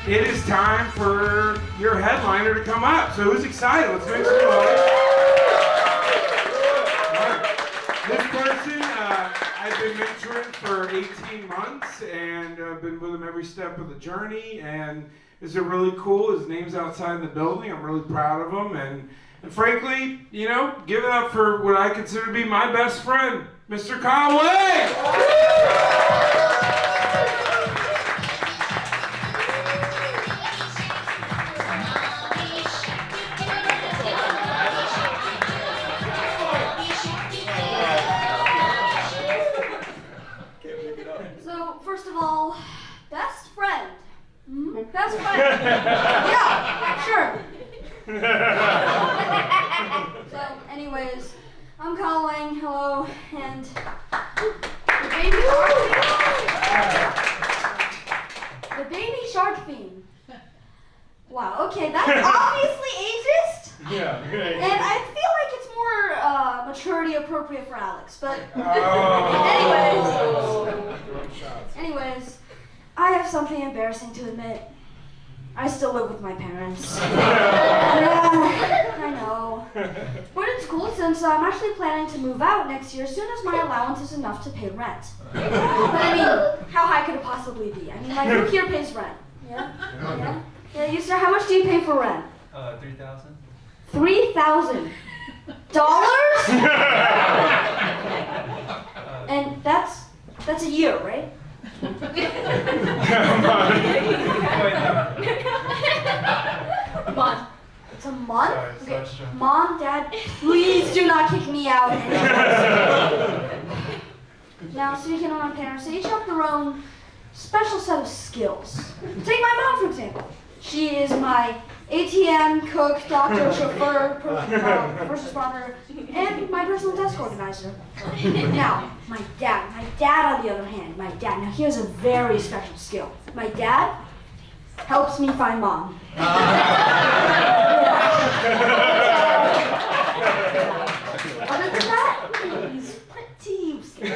it is time for your headliner to come up. So who's excited? Let's make some noise. This person, I've been mentoring for 18 months, and I've been with him every step of the journey, and is really cool. His name's outside the building. I'm really proud of him, and frankly, you know, give it up for what I consider to be my best friend, Mr. Kyle Wang. So, first of all, best friend. Best friend. Yeah, sure. So, anyways, I'm Kyle Wang, hello, and the baby shark theme. Wow, okay, that's obviously ageist. Yeah. And I feel like it's more maturity appropriate for Alex, but anyways, I have something embarrassing to admit. I still live with my parents. Yeah, I know. But it's cool since I'm actually planning to move out next year as soon as my allowance is enough to pay rent. But I mean, how high could it possibly be? I mean, like, who here pays rent? Yeah? Yeah? Yeah, you sir, how much do you pay for rent? $3,000. $3,000? And that's a year, right? A month. It's a month? Okay. Mom, Dad, please do not kick me out. Now, speaking of my parents, they each have their own special set of skills. Take my mom, for example. She is my ATM, cook, doctor, chauffeur, first responder, and my personal desk organizer. Now, my dad on the other hand, now here's a very special skill. My dad helps me find mom. Other than that, he's pretty useless.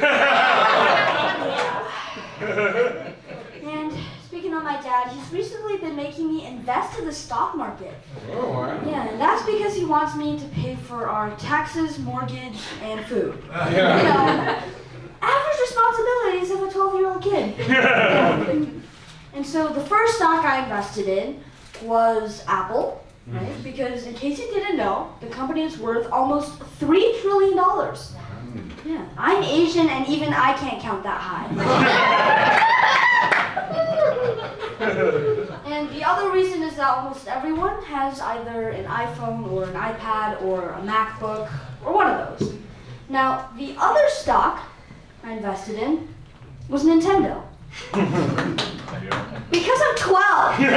And speaking of my dad, he's recently been making me invest in the stock market. Oh, wow. Yeah, and that's because he wants me to pay for our taxes, mortgage, and food. Yeah. You know, average responsibilities of a 12-year-old kid. And so the first stock I invested in was Apple, right? Because in case you didn't know, the company is worth almost $3 trillion. Yeah, I'm Asian and even I can't count that high. And the other reason is that almost everyone has either an iPhone or an iPad or a MacBook or one of those. Now, the other stock I invested in was Nintendo. Because I'm 12. Like,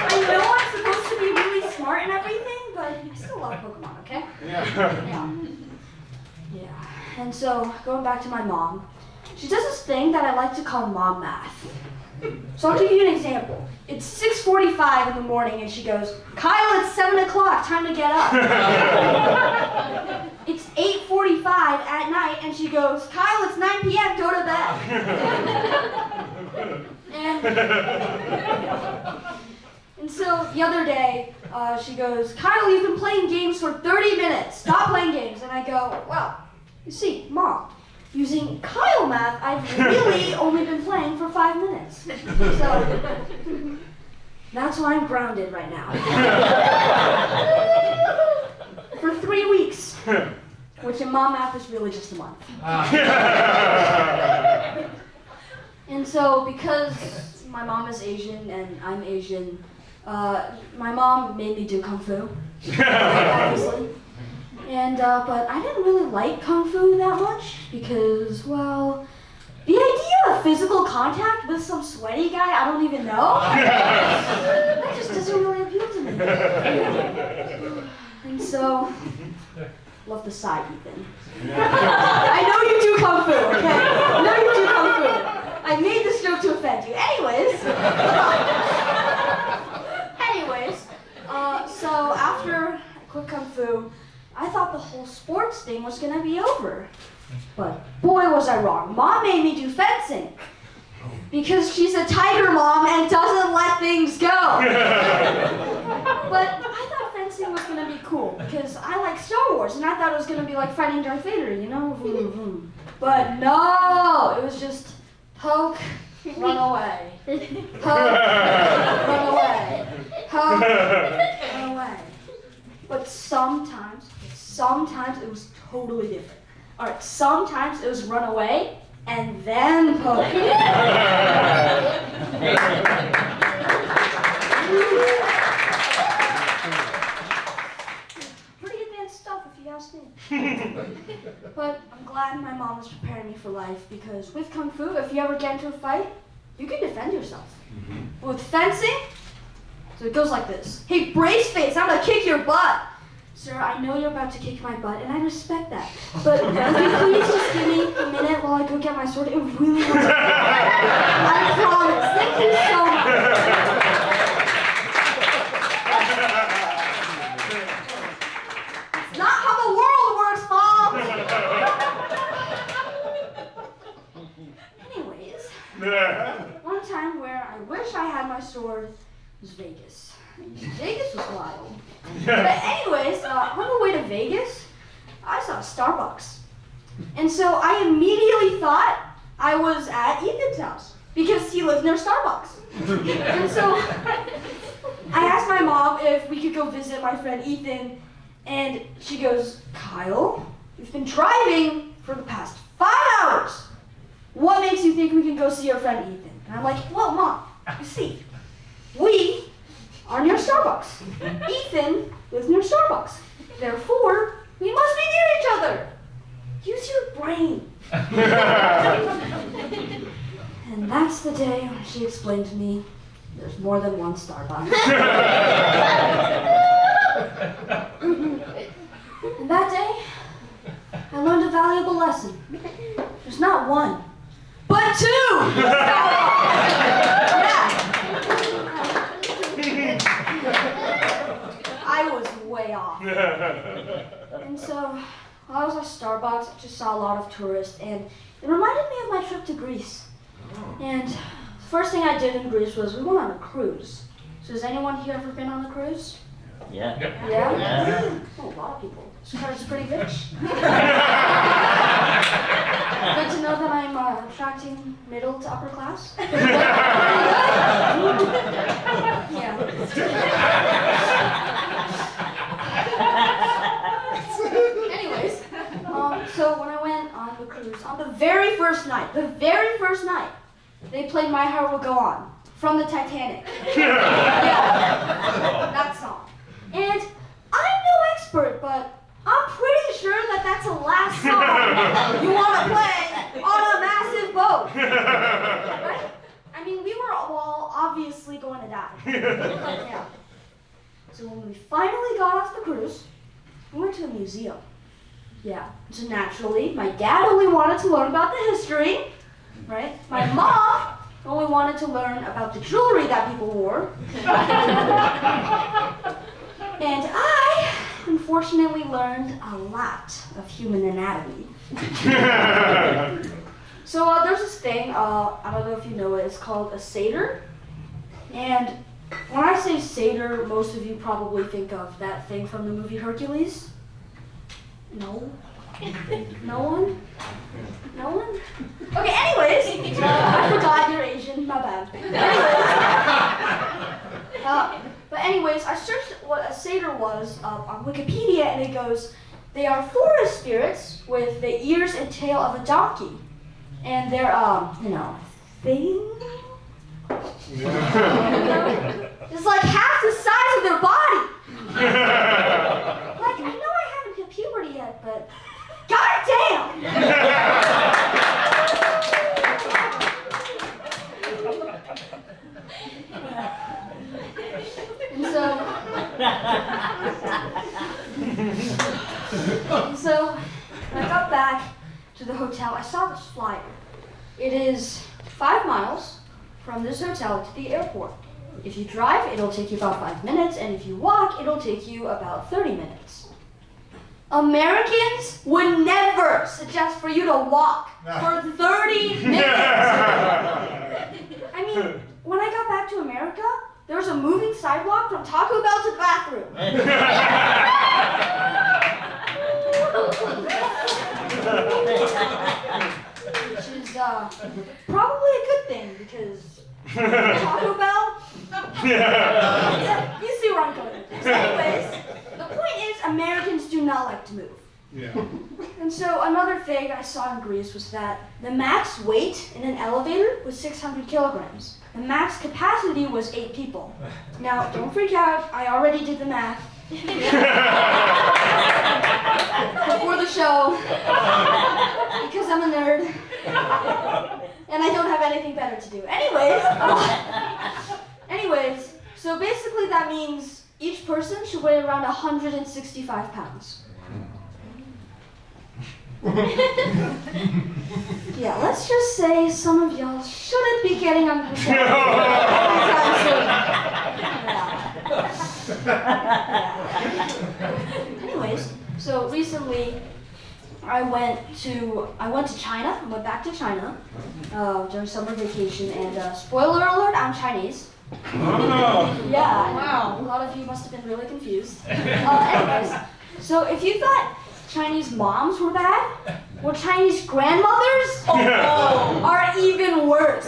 I know I'm supposed to be really smart and everything, but I still love Pokémon, okay? Yeah. And so, going back to my mom, she does this thing that I like to call mom math. So I'll give you an example. It's 6:45 in the morning and she goes, Kyle, it's 7 o'clock, time to get up. It's 8:45 at night and she goes, Kyle, it's 9 p.m., go to bed. And so the other day, she goes, Kyle, you've been playing games for 30 minutes, stop playing games. And I go, well, you see, Mom, using Kyle math, I've really only been playing for 5 minutes. So, that's why I'm grounded right now. For 3 weeks, which in Mom math is really just a month. And so, because my mom is Asian and I'm Asian, my mom made me do Kung Fu, obviously. And, but I didn't really like Kung Fu that much because, well, the idea of physical contact with some sweaty guy I don't even know, that just doesn't really appeal to me. And so, love the side even. I know you do Kung Fu, okay? I know you do Kung Fu. I made this joke to offend you. So after I quit Kung Fu, I thought the whole sports thing was gonna be over. But boy was I wrong. Mom made me do fencing. because she's a tiger mom and doesn't let things go. But I thought fencing was gonna be cool because I like Star Wars and I thought it was gonna be like fighting Darth Vader, you know? Vroom, vroom. But no, it was just poke, run away. Poke, run away. Poke, run away. But sometimes it was totally different. All right, sometimes it was run away and then poke. Pretty advanced stuff if you ask me. But I'm glad my mom was preparing me for life because with Kung Fu, if you ever get into a fight, you can defend yourself. But with fencing, so it goes like this. Hey, brace face, I'm gonna kick your butt. Sir, I know you're about to kick my butt, and I respect that. But would you please just give me a minute while I go get my sword? It really wants to I promise. Thank you so much. It's not how the world works, Mom! Anyways, one time where I wish I had my sword was Vegas. Vegas was wild. But anyways, on the way to Vegas, I saw Starbucks. And so I immediately thought I was at Ethan's house because he lived near Starbucks. And so I asked my mom if we could go visit my friend Ethan, and she goes, Kyle, we've been driving for the past 5 hours. What makes you think we can go see our friend Ethan? And I'm like, well, Mom, you see, we are near Starbucks. Ethan lives near Starbucks. Therefore, we must be near each other. Use your brain. And that's the day when she explained to me there's more than one Starbucks. And that day, I learned a valuable lesson. There's not one, but 2 Yeah. I was way off. And so, while I was at Starbucks, I just saw a lot of tourists, and it reminded me of my trip to Greece. And the first thing I did in Greece was we went on a cruise. So has anyone here ever been on a cruise? Yeah. Yeah? Oh, a lot of people. So it's pretty rich. Good to know that I'm attracting middle to upper class. Yeah. Anyways, so when I went on the cruise, on the very first night, they played My Heart Will Go On from the Titanic. Yeah, that song. And I'm no expert, but I'm pretty sure that that's the last song you want to play on a massive boat. Right? I mean, we were all obviously going to die. Yeah. So when we finally got off the cruise, we went to a museum. Yeah. So naturally, my dad only wanted to learn about the history, right? My mom only wanted to learn about the jewelry that people wore. And I, unfortunately, learned a lot of human anatomy. So there's this thing, I don't know if you know it, it's called a satyr. And when I say satyr, most of you probably think of that thing from the movie Hercules. No? No one? No one? Okay, anyways, I forgot you're Asian, my bad. But anyways, I searched what a satyr was on Wikipedia, and it goes, they are forest spirits with the ears and tail of a donkey. And they're, thin. It's like half the size of their body. Like, I know I haven't hit puberty yet, but goddamn! And so when I got back to the hotel, I saw this flyer. It is 5 miles from this hotel to the airport. If you drive, it'll take you about 5 minutes, and if you walk, it'll take you about 30 minutes. Americans would never suggest for you to walk for 30 minutes. moving sidewalk from Taco Bell to the bathroom. Which is probably a good thing because Taco Bell. Yeah, you see where I'm going with this. Anyways, the point is Americans do not like to move. Yeah. And so another thing I saw in Greece was that the max weight in an elevator was 600 kilograms. The max capacity was 8 people. Now, don't freak out. I already did the math. Before the show. Because I'm a nerd. And I don't have anything better to do. Anyways, so basically that means each person should weigh around 165 pounds. Yeah, let's just say some of y'all shouldn't be getting on the show anytime soon. Anyways, so recently I went to China. I went back to China during summer vacation, and spoiler alert, I'm Chinese. Oh. Yeah, Wow. a lot of you must have been really confused. Anyways, so if you thought Chinese moms were bad, well, Chinese grandmothers are even worse.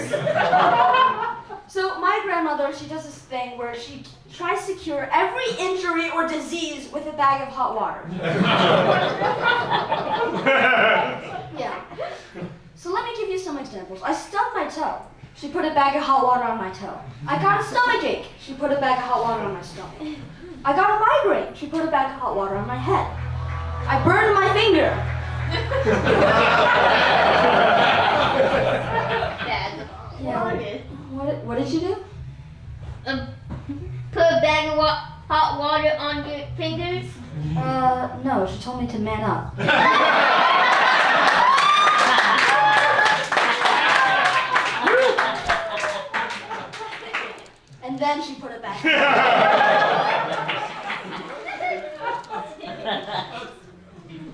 So my grandmother, she does this thing where she tries to cure every injury or disease with a bag of hot water. Yeah. So let me give you some examples. I stubbed my toe. She put a bag of hot water on my toe. I got a stomachache. She put a bag of hot water on my stomach. I got a migraine. She put a bag of hot water on my head. I burned my finger. Dad. Yeah. What did you do? Put a bag of hot water on your fingers. No, she told me to man up. And then she put it back.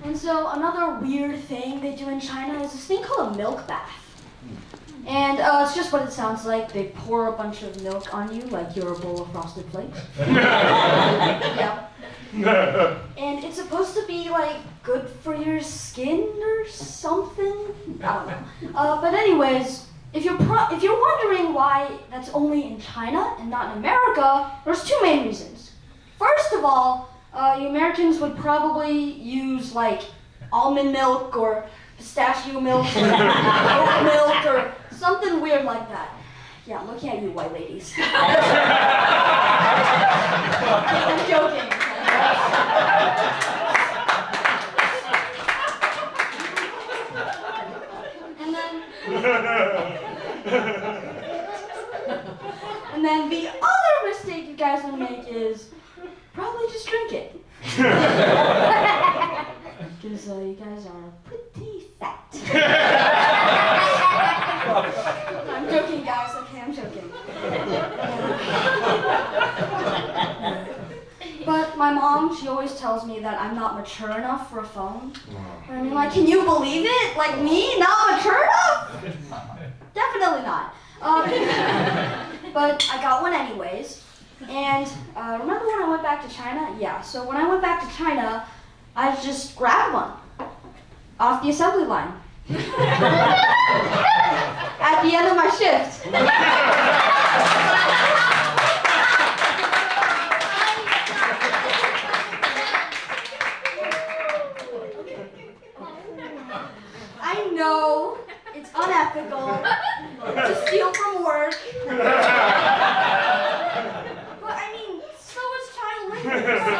And so another weird thing they do in China is this thing called a milk bath. And it's just what it sounds like. They pour a bunch of milk on you like you're a bowl of Frosted Flakes. Yeah. And it's supposed to be like good for your skin or something. I don't know. But anyways, if you're wondering why that's only in China and not in America, there's two main reasons. First of all, you Americans would probably use like almond milk or pistachio milk or oat milk or something weird like that. Yeah, I'm looking at you, white ladies. I'm joking. And then the other mistake you guys would make is probably just drink it. Because you guys are pretty fat. I'm joking, guys. Okay, I'm joking. But my mom, she always tells me that I'm not mature enough for a phone. I mean, like, can you believe it? Like, me, not mature enough? Definitely not. But I got one anyways. And remember when I went back to China? Yeah, so when I went back to China, I just grabbed one off the assembly line. At the end of my shift. I know it's unethical to steal from work. But I mean, so is child labor, so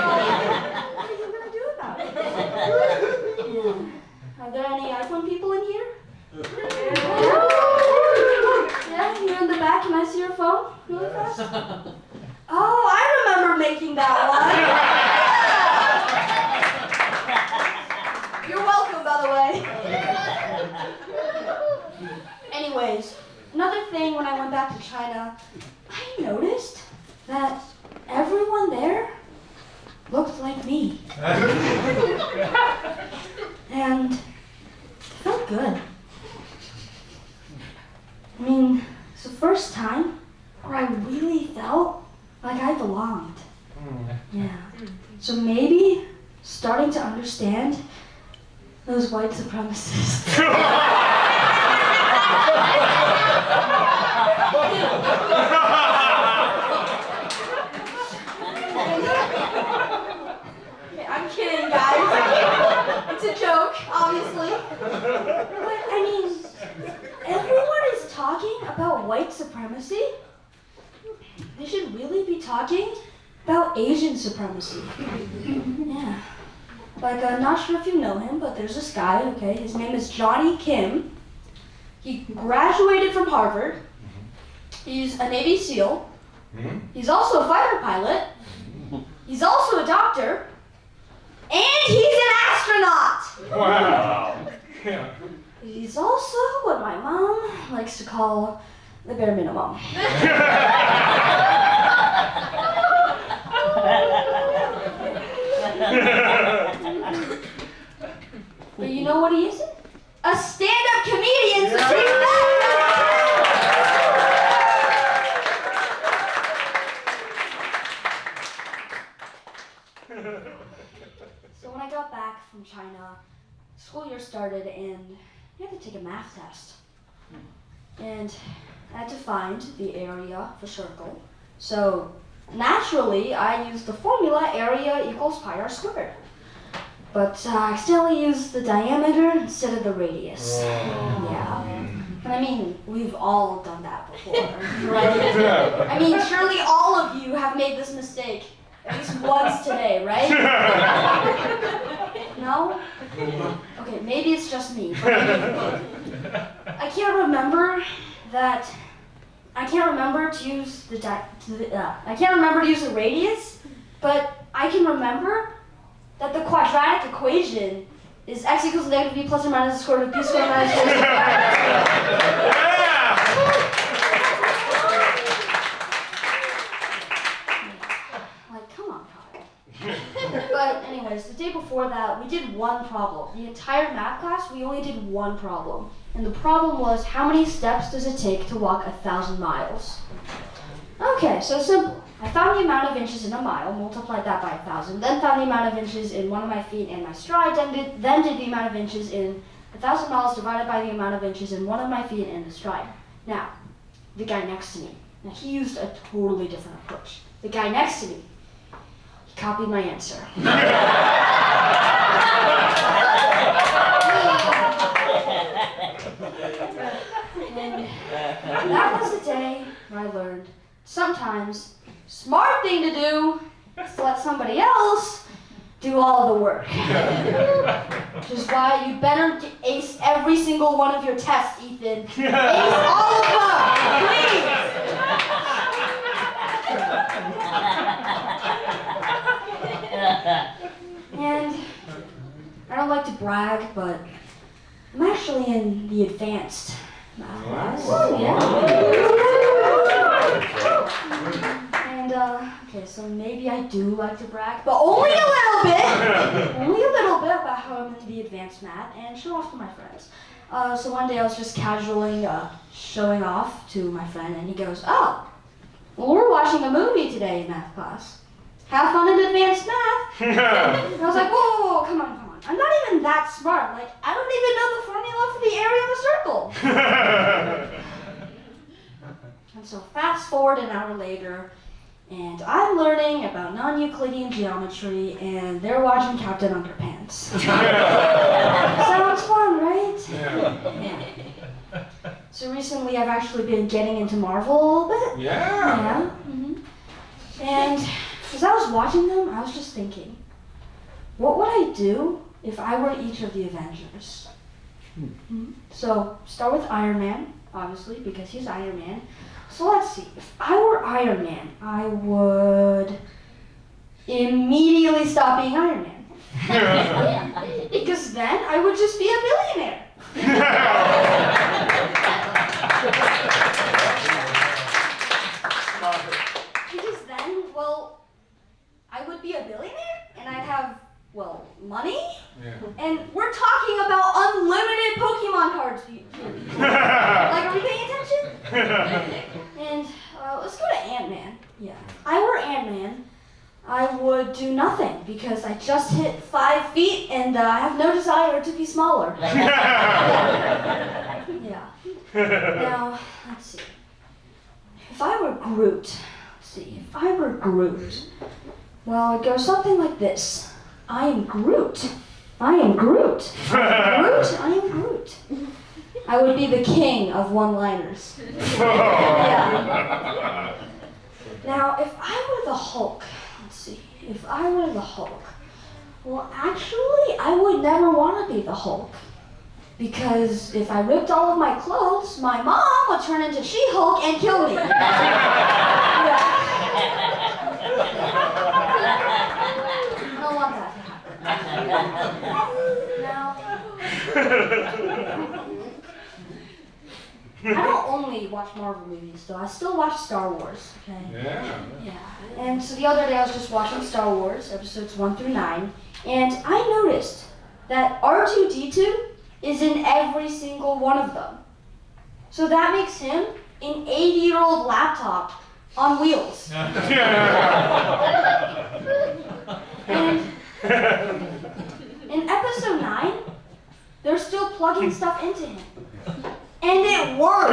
what are you gonna do about it? Yeah. Are there any iPhone people in here? Yeah, you're in the back. Can I see your phone really fast? Oh, I remember making that one. You're welcome, by the way. Anyways, another thing when I went back to China, I noticed that everyone there looked like me. And it felt good. I mean, it's the first time where I really felt like I belonged. Yeah. So maybe starting to understand those white supremacists. Okay, I'm kidding, guys. It's a joke, obviously. But I mean, everyone is talking about white supremacy. They should really be talking about Asian supremacy. Yeah. Like, I'm not sure if you know him, but there's this guy, okay? His name is Jonny Kim. He graduated from Harvard. He's a Navy SEAL. He's also a fighter pilot. He's also a doctor. And he's an astronaut! Wow. He's also what my mom likes to call the bare minimum. But you know what he isn't? A stand-up comedian, so take that! So when I got back from China, school year started and I had to take a math test. And I had to find the area of a circle. So naturally, I used the formula area equals pi r squared. But I accidentally used the diameter instead of the radius. Yeah. And I mean, we've all done that before, right? I mean, surely all of you have made this mistake at least once today, right? No? Okay, maybe it's just me. But I can't remember to use the I can't remember to use the radius, but I can remember that the quadratic equation is x equals negative b plus or minus the square root of b squared minus 4 Like, come on, Kyle. But anyways, the day before that, we did one problem. The entire math class, we only did one problem. And the problem was, how many steps does it take to walk 1,000 miles? Okay, so simple. I found the amount of inches in a mile, multiplied that by 1,000, then found the amount of inches in one of my feet and my stride, then did the amount of inches in 1,000 miles divided by the amount of inches in one of my feet and the stride. Now, the guy next to me. Now, he used a totally different approach. The guy next to me, he copied my answer. And that was the day where I learned sometimes smart thing to do is to let somebody else do all the work. Which is why you better ace every single one of your tests, Ethan. Ace all of them, please. And I don't like to brag, but I'm actually in the advanced math class. Yeah. And okay, so maybe I do like to brag, but only a little bit. Only a little bit about how I'm in the advanced math and show off to my friends. So one day I was just casually showing off to my friend, and he goes, "Oh, well, we're watching a movie today in math class. Have fun in advanced math." And I was like, whoa, come on. I'm not even that smart. Like, I don't even know the formula for the area of a circle. And so fast forward an hour later, and I'm learning about non-Euclidean geometry, and they're watching Captain Underpants. Sounds fun, right? Yeah. So recently I've actually been getting into Marvel a little bit. Yeah. And as I was watching them, I was just thinking, what would I do if I were each of the Avengers? So, start with Iron Man, obviously, because he's Iron Man. So let's see, if I were Iron Man, I would immediately stop being Iron Man. Because then I would just be a billionaire. Because then, well, I would be a billionaire, and I'd have, well, money? Yeah. And we're talking about unlimited Pokémon cards here. Like, are we paying attention? And let's go to Ant-Man. Yeah. If I were Ant-Man, I would do nothing because I just hit 5 feet and I have no desire to be smaller. Yeah. Now, let's see. If I were Groot, well, it goes something like this. I am Groot. I am Groot. I am Groot. I would be the king of one-liners. Yeah. Now, if I were the Hulk, well, actually, I would never want to be the Hulk. Because if I ripped all of my clothes, my mom would turn into She-Hulk and kill me. Yeah. I don't want that to happen. Now, I don't only watch Marvel movies, though. I still watch Star Wars, okay? Yeah. And so the other day I was just watching Star Wars, episodes 1 through 9, and I noticed that R2-D2 is in every single one of them. So that makes him an 80-year-old laptop on wheels. And in episode 9, they're still plugging stuff into him. And it works!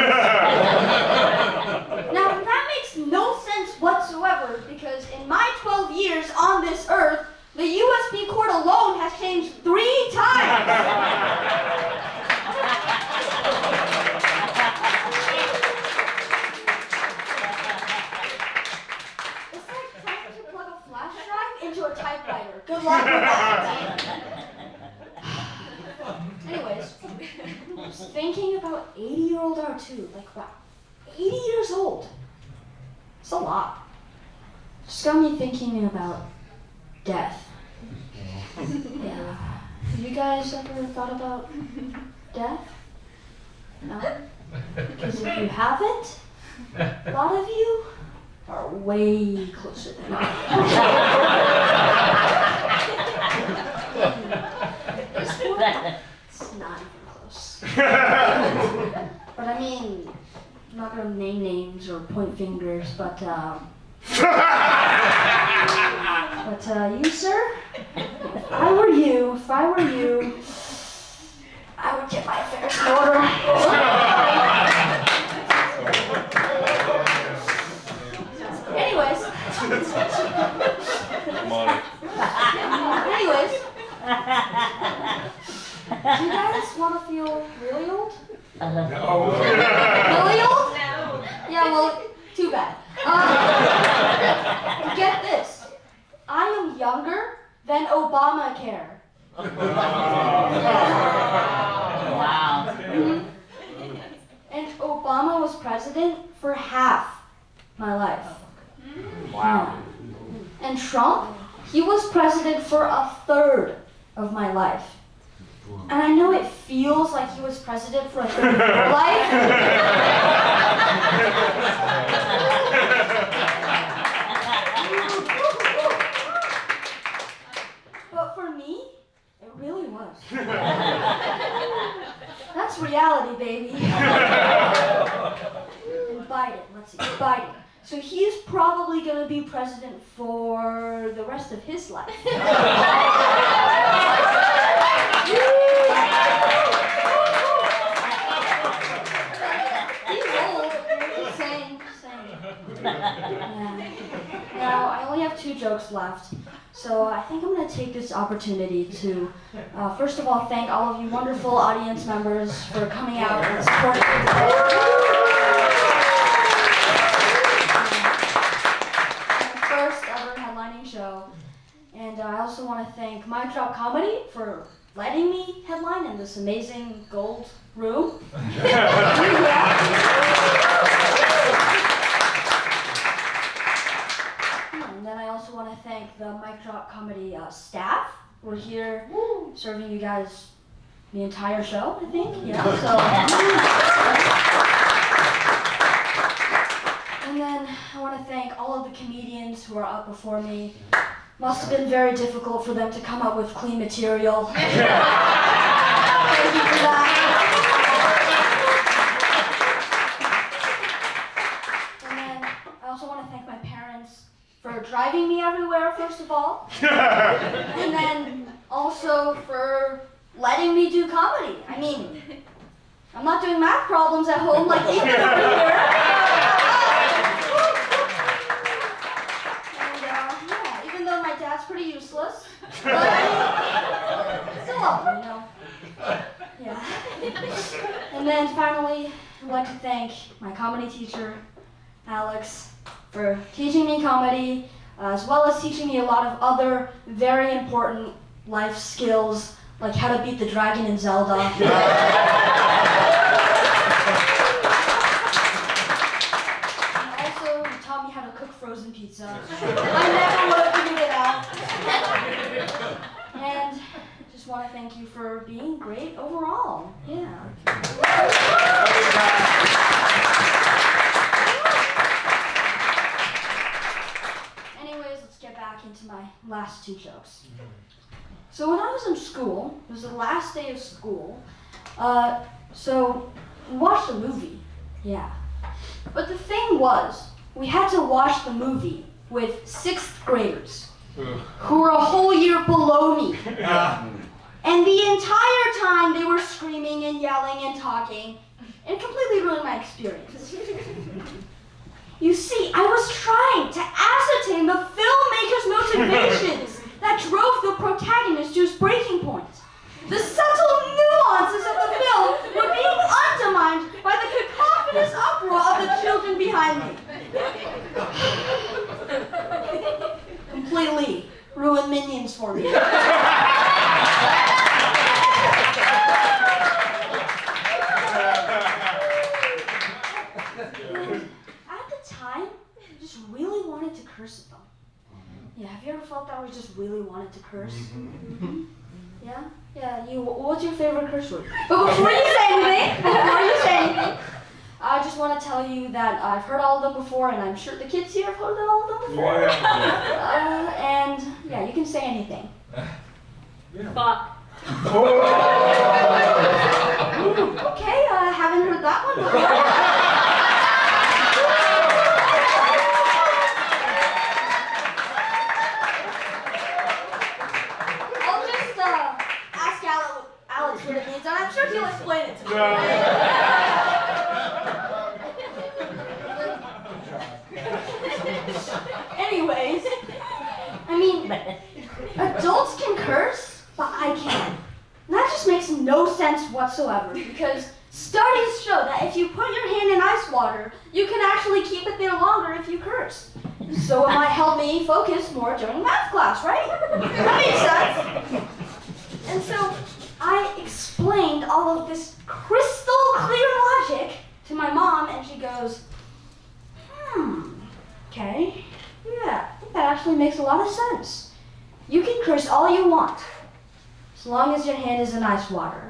Now that makes no sense whatsoever because in my 12 years on this earth, the USB cord alone has changed 3 times! It's like trying to plug a flash drive into a typewriter. Good luck with that. Anyways, just thinking about 80-year-old R2, like wow, 80 years old. It's a lot. Just got me thinking about death. Yeah. Have you guys ever thought about death? No? Because if you haven't, a lot of you are way closer than I am. This one, it's not even close. But I mean, I'm not gonna name names or point fingers, but you, sir, if I were you, I would get my affairs in order. Anyways, do you guys want to feel really old? No. Really old? No. Yeah, well, too bad. Get this. I am younger than Obamacare. Wow. Mhm. And Obama was president for half my life. Wow. And Trump, he was president for a third of my life. And I know it feels like he was president for a third of your life. But for me, it really was. That's reality, baby. And Biden, let's see, Biden. So he's probably going to be president for the rest of his life. He's old. Same. Yeah. Now, I only have 2 jokes left. So I think I'm going to take this opportunity to, first of all, thank all of you wonderful audience members for coming out and supporting me today. First ever headlining show. And I also want to thank Mic Drop Comedy for letting me headline in this amazing gold room. And then I also want to thank the Mic Drop Comedy staff. We're here serving you guys the entire show, I think. Yeah. So. And then I want to thank all of the comedians who are up before me. Must have been very difficult for them to come up with clean material. Thank you for that. And then I also want to thank my parents for driving me everywhere, first of all. And then also for letting me do comedy. I mean, I'm not doing math problems at home like Ethan over here. And yeah, even though my dad's pretty useless, but I mean, still love him, you know. Yeah. And then finally, I'd like to thank my comedy teacher, Alex, for teaching me comedy, as well as teaching me a lot of other very important life skills, like how to beat the dragon in Zelda. And also, he taught me how to cook frozen pizza. I never would have figured it out. And I just want to thank you for being great overall. Yeah. Anyways, let's get back into my last two jokes. So when I was in school, it was the last day of school, so we watched a movie, yeah. But the thing was, we had to watch the movie with 6th graders who were a whole year below me. And the entire time they were screaming and yelling and talking, and completely ruined my experience. You see, I was trying to ascertain the filmmaker's motivations that drove the protagonist to his breaking point. The subtle nuances of the film were being undermined by the cacophonous uproar of the children behind me. Completely ruined Minions for me. At the time, I just really wanted to curse at them. Yeah, have you ever felt that we just really wanted to curse? Mm-hmm. Yeah? Yeah, what's your favorite curse word? But before you say anything, I just want to tell you that I've heard all of them before, and I'm sure the kids here have heard all of them before. And yeah, you can say anything. Yeah. Fuck. Okay, I haven't heard that one before. Alex what it means, and I'm sure he'll explain it to me. Anyways, I mean, adults can curse, but I can't. And that just makes no sense whatsoever, because studies show that if you put your hand in ice water, you can actually keep it there longer if you curse. So it might help me focus more during math class, right? That makes sense. And so I explained all of this crystal clear logic to my mom, and she goes, okay, yeah, I think that actually makes a lot of sense. You can curse all you want, as long as your hand is in ice water.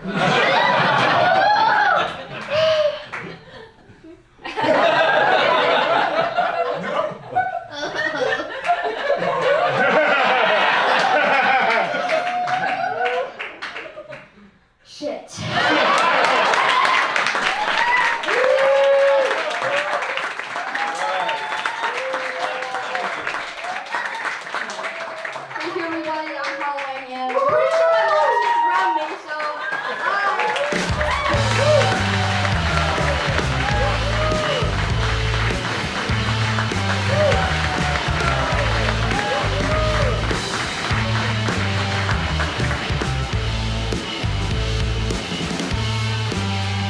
Shit. Thank you, everybody. I'm Wang.